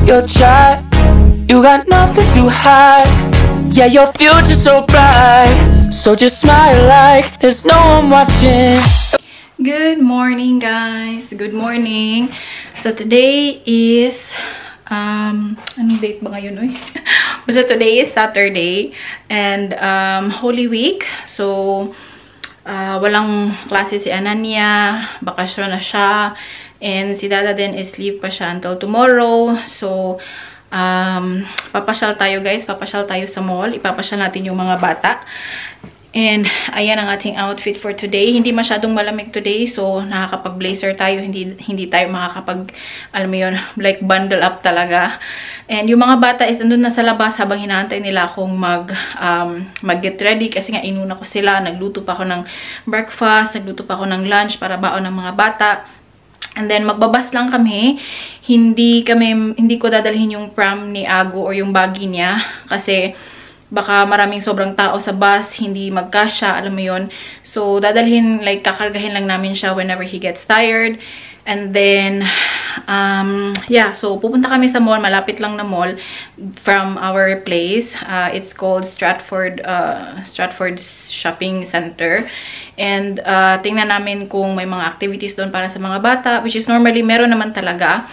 You're shy, you got nothing to hide. Yeah, your future's so bright, so just smile like there's no one watching. Good morning, guys. Good morning. So today is anong date ba ngayon, oy? So today is Saturday and Holy Week. So walang klase si Ananya, bakasyon na siya, and si Dada din is leave pa siya until tomorrow. So papasyal tayo, guys. Papasyal tayo sa mall. Ipapasyal natin yung mga bata. And ayan ang ating outfit for today. Hindi masyadong malamig today, so nakakapag-blazer tayo. Hindi tayo makakapag, alam mo yun, like bundle up talaga. And yung mga bata is andun na sa labas habang hinaantay nila akong mag-get ready. Kasi nga inuna ko sila. Nagluto pa ako ng breakfast, nagluto pa ako ng lunch para baon ng mga bata. And then magbabas lang kami. Hindi ko dadalhin yung pram ni Ago or yung baggy niya kasi baka maraming sobrang tao sa bus, hindi magkasya, alam mo yun. So, dadalhin, like, kakargahin lang namin siya whenever he gets tired. And then, yeah, so, pupunta kami sa mall, malapit lang na mall from our place. It's called Stratford Shopping Center. And, tingnan namin kung may mga activities doon para sa mga bata, which is normally, meron naman talaga.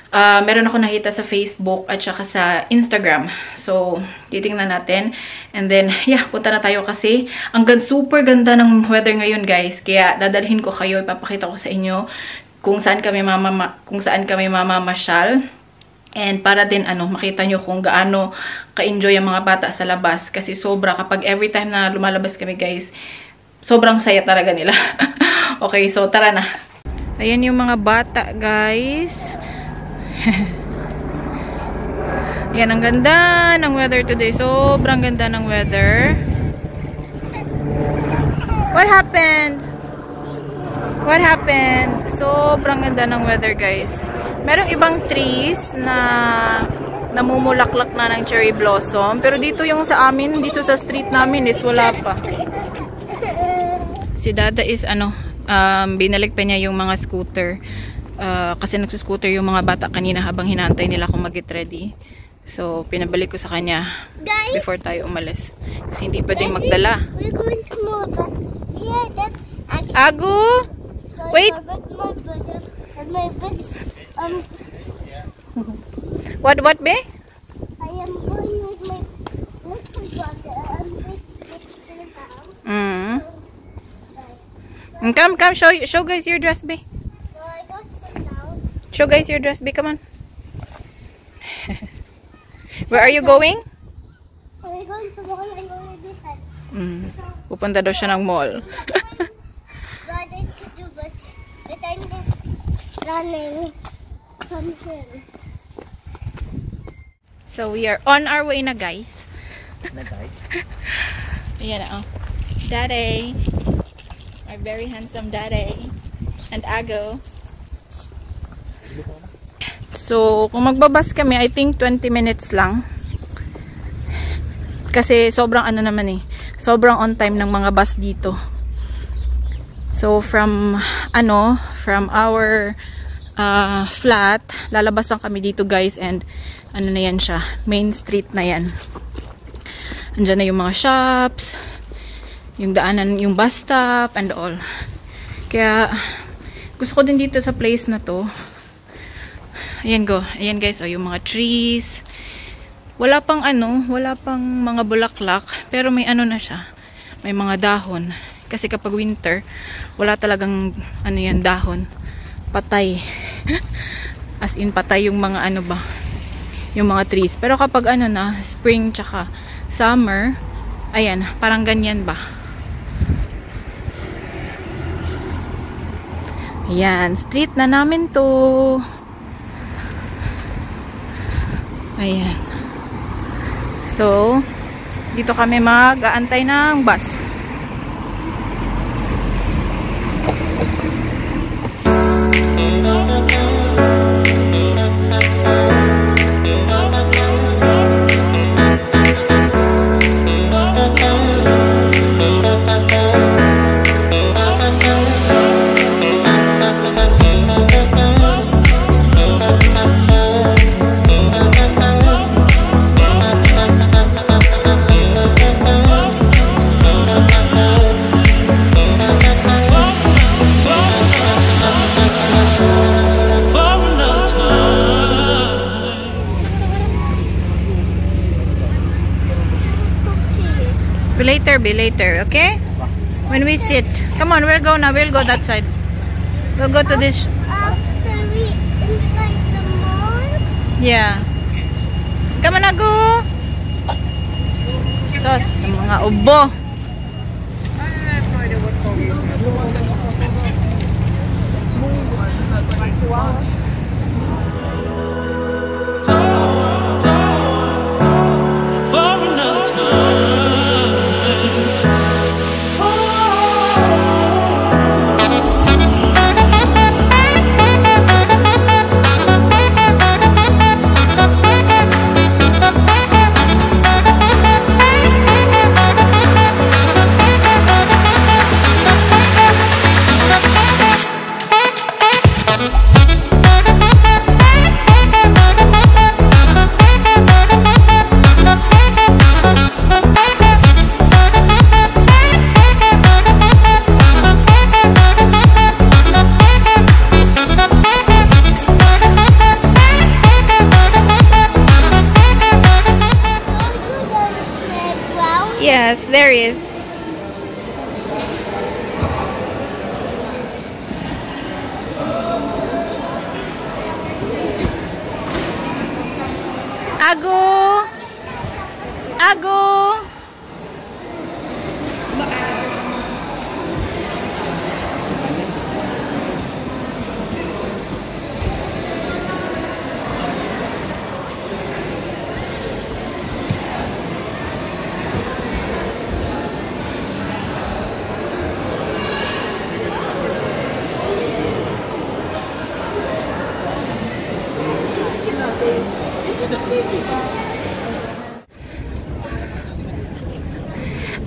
Meron ako nakita sa Facebook at saka sa Instagram. So, titingnan natin. And then, yeah, punta na tayo kasi super ganda ng weather ngayon, guys. Kaya, dadalhin ko kayo, ipapakita ko sa inyo kung saan kami mamamasyal. And para din, makita nyo kung gaano ka-enjoy ang mga bata sa labas. Kasi sobra, kapag every time na lumalabas kami, guys, sobrang saya talaga nila. Okay, so tara na. Ayan yung mga bata, guys. Yan, ang ganda ng weather today. Sobrang ganda ng weather. What happened? What happened? Sobrang ganda ng weather, guys. Merong ibang trees na namumulaklak na ng cherry blossom. Pero dito yung sa amin, dito sa street namin is wala pa. Si Dada is binalik pa niya yung mga scooter. Kasi nagsuscooter yung mga bata kanina habang hinantay nila akong mag-get ready. So, pinabalik ko sa kanya before tayo umalis. Kasi hindi pwedeng magdala. We're going to move. Yeah, that's actually... Ago! Wait! What, be? I am going with my little brother. I'm going to Come, show guys your dress, be. Show guys your dress, be. Come on. Where are you going? We're going to mall and go to this side. Pupunta daw siya ng mall. Brother to do, but I'm just running from here. So we are on our way na, guys. Ayan na, Daddy. Our very handsome Daddy. And Ago. So, kung magbabas kami, I think 20 minutes lang. Kasi sobrang sobrang on time ng mga bus dito. So, from our flat, lalabas lang kami dito, guys, and na yan siya, main street na yan. Andyan na yung mga shops, yung daanan, yung bus stop, and all. Kaya, gusto ko din dito sa place na to. Ayan guys, yung mga trees. Wala pang mga bulaklak, pero may na siya. May mga dahon. Kasi kapag winter, wala talagang dahon. Patay. As in patay yung mga yung mga trees. Pero kapag spring tsaka summer, ayan, parang ganyan ba. Ayan, street na namin to. Ayan. So, dito kami mag-aantay ng bus. Be later, okay? When we sit. Come on, we'll go now. We'll go that side. We'll go to this. After we inside the mall? Yeah. Come on, Agu. Sos, mga ubo. Yes, there is. Agu! Agu!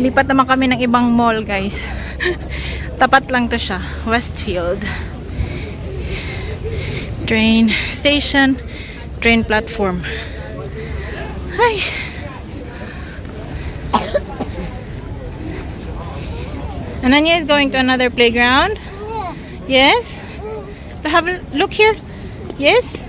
Lipat naman kami ng ibang mall, guys. Tapat lang to siya. Westfield. Train station. Train platform. Hi. Ananya is going to another playground. Yes? Have a look here. Yes?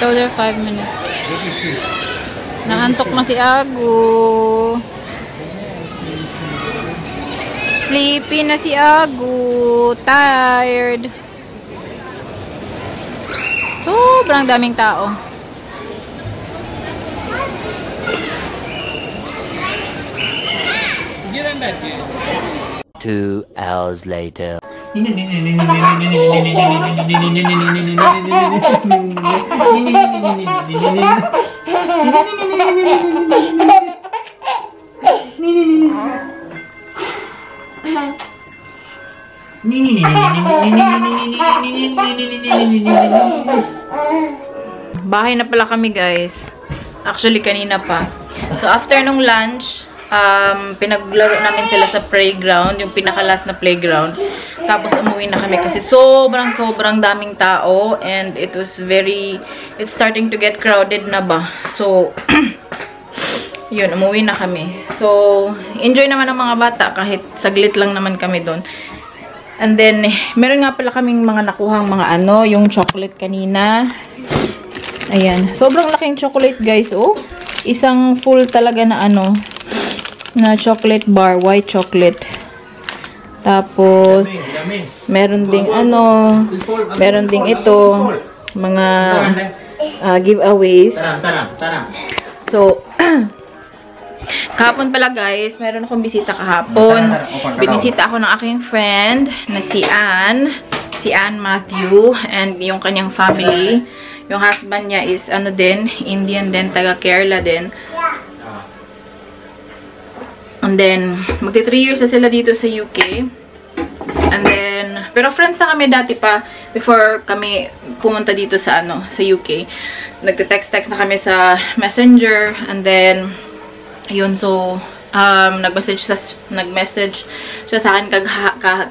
told her 5 minutes. Naantok na si Agu. Sleepy na si Agu. Tired. Sobrang daming tao. Get in that game. 2 hours later. Bahay na pala kami, guys. Actually, kanina pa. So, after nung lunch, pinaglaro namin sila sa playground, yung pinakalas na playground. Tapos umuwi na kami kasi sobrang daming tao and it's starting to get crowded na ba. So, yun, umuwi na kami. So, enjoy naman ng mga bata kahit saglit lang naman kami doon. And then, meron nga pala kaming mga nakuhang mga yung chocolate kanina. Ayan. Sobrang laking chocolate, guys. Oh, isang full talaga na na chocolate bar, white chocolate. Tapos, meron ding meron ding ito, mga giveaways. So, Kahapon pala guys, meron akong bisita kahapon. Binisita ako ng aking friend na si Ann Matthew, and yung kanyang family. Yung husband niya is ano din, Indian din, taga Kerala din. And then, magti 3 years na sila dito sa UK. And then, pero friends na kami dati pa, before kami pumunta dito sa sa UK. Nagte-text na kami sa Messenger, and then, yun, so, nag-message siya sa akin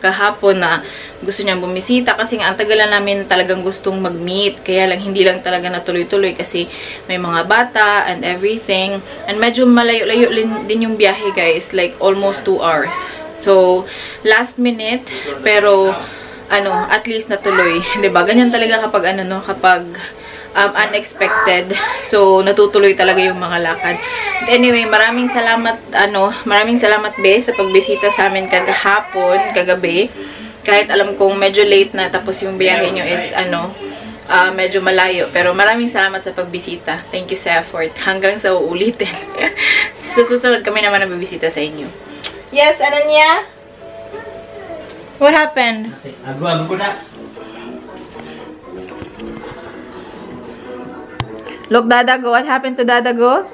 kahapon na gusto niyang bumisita kasi nga ang tagalan namin talagang gustong mag-meet, kaya lang hindi lang talaga natuloy-tuloy kasi may mga bata and everything, and medyo malayo-layo din yung biyahe guys, like almost 2 hours. So last minute, pero at least natuloy, 'di ba? Ganyan talaga kapag kapag unexpected. So natutuloy talaga yung mga lakad. Anyway, maraming salamat be sa pagbisita sa amin kagabi. Kahit alam kong medyo late na, tapos yung biyahe nyo is medyo malayo. Pero maraming salamat sa pagbisita. Thank you sa effort. Hanggang sa uulitin. Sa susunod kami naman nabibisita sa inyo. Yes, Ananya? What happened? Agu ko na. Look, Dadago. What happened to Dadago?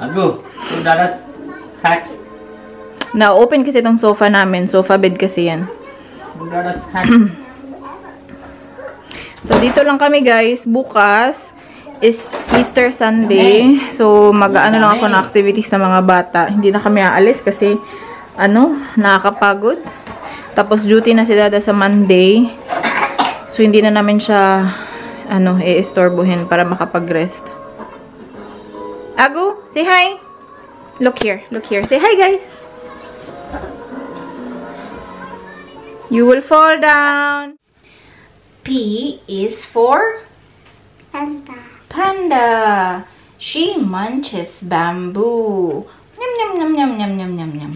Agu, Dada's hat. Na-open kasi itong sofa namin. Sofa bed kasi yan. Dada's hat. So, dito lang kami guys. Bukas is Easter Sunday. So, mag-ano lang ako na activities ng mga bata. Hindi na kami aalis kasi nakakapagod. Tapos duty na si Dada sa Monday. So, hindi na namin siya i-istorbohin para makapag-rest. Agu, say hi. Look here. Look here. Say hi, guys. You will fall down. P is for Panda. Panda. She munches bamboo. Yum, yum, yum, yum, yum, yum, yum, yum.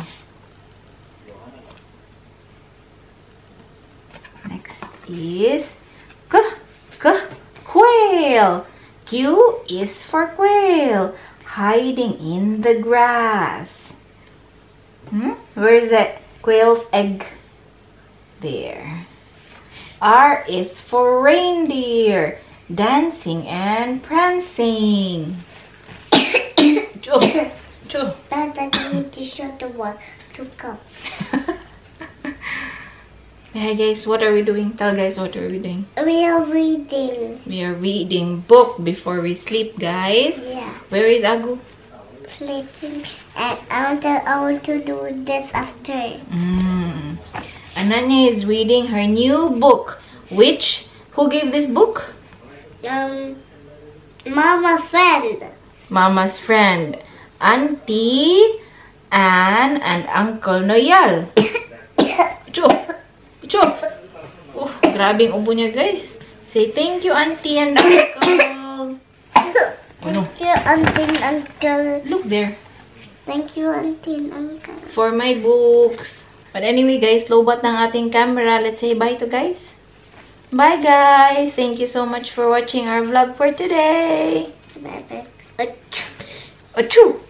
Next is quail. Q is for quail. Hiding in the grass. Where is that quail's egg? There. R is for reindeer. Dancing and prancing. Dada, need to show the one to come. Hey guys, what are we doing? Tell guys what are we doing? We are reading. We are reading book before we sleep, guys. Yeah. Where is Agu? Sleeping. And I want to do this after. Ananya is reading her new book. Who gave this book? Mama's friend. Mama's friend. Auntie Anne and Uncle Noyal. Oh, grabing ubo niya, guys. Say thank you, Auntie and Uncle. Thank you, Auntie and Uncle. Look there. Thank you, Auntie and Uncle. For my books. But anyway, guys, lobat ng ating camera. Let's say bye to guys. Bye, guys. Thank you so much for watching our vlog for today. Bye-bye. Achoo!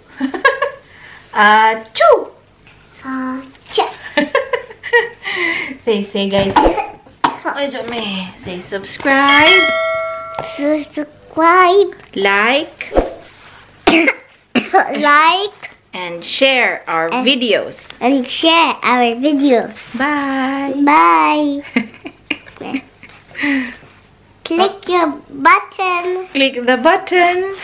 Achoo! Say guys. Say subscribe. Subscribe. Like. Like. And share our videos. And share our videos. Bye. Bye. Click your button. Click the button.